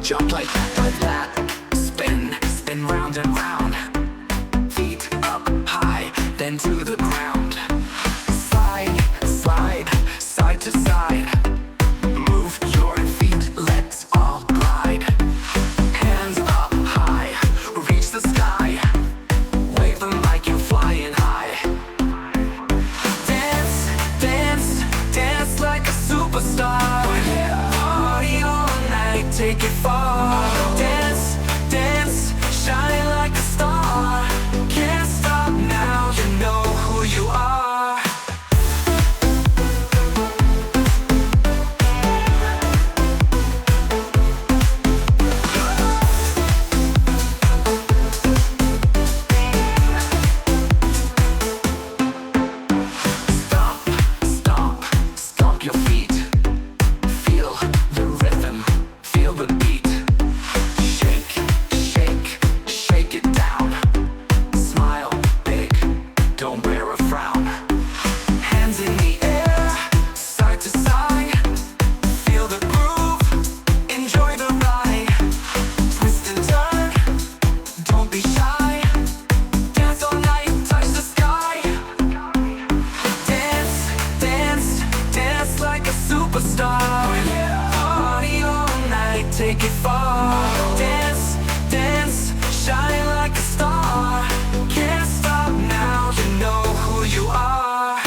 jump like that. Spin, spin round and round. Feet up high, then to the ground. Slide, slide, side to side. Move your feet, let's all glide. Hands up high, reach the sky. Wave them like you're flying high. Dance, dance, dance like a superstar. Party all night, take it far. Dance, dance, shine like a star. Can't stop now, you know who you are. Stomp, stomp, stomp your feet. Feel the rhythm, feel the beat. Shake, shake, shake it down. Smile big, don't wear a frown. Hands in the air, side to side. Feel the groove, enjoy the ride. Twist and turn, don't be shy. Dance all night, touch the sky. Dance, dance, dance like a superstar. Party all night, take it far. Dance, dance, shine like a star. Can't stop now, you know who you are.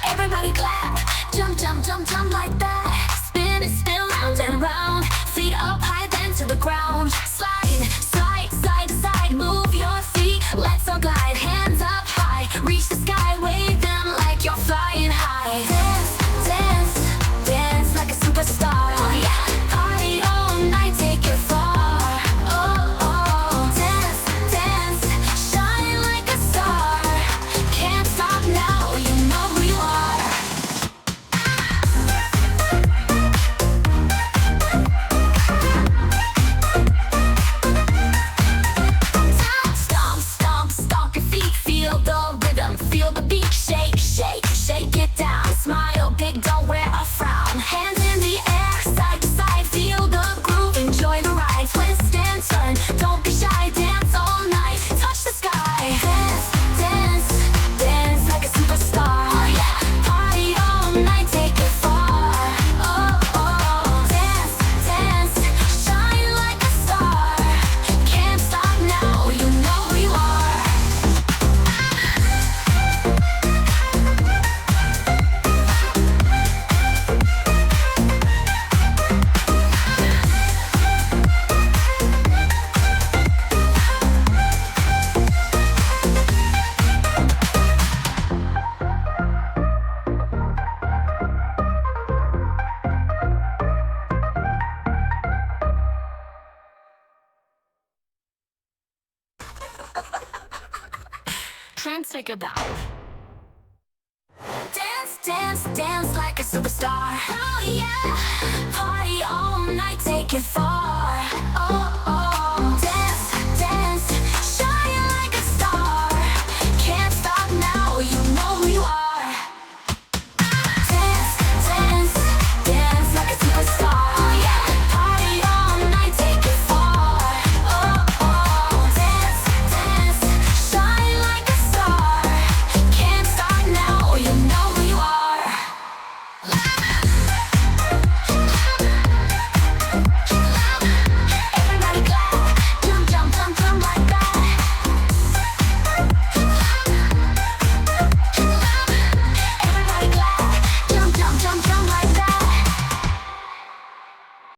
Everybody clap, jump, jump, jump, jump like that. Spin and spin round and round. Feet up high, then to the ground. Slide, slide, side to side. Move your feet, let's all glide. Hands up high, reach the sky. Wave them like you're flying high. Dance, dance, dance like a superstar. Party all night, take it far. Oh, oh, dance, dance, shine like a star. Can't stop now, you know who you are. Stomp, stomp, stomp your feet. Feel the rhythm, feel the beat. Shake, shake, shake it down. Smile big, don't wear a frown. Hands in the air, side to side. Feel the groove, enjoy the ride. Twist and turn, don't be shy. Dance all night, touch the sky. Dance, dance, dance like a superstar. Party all night, take it far. Oh, oh, dance, dance, shine like a star. Can't stop now, you know who you are. Trends take it down. Dance, dance, dance like a superstar. Oh yeah, party all night, take it far. Oh,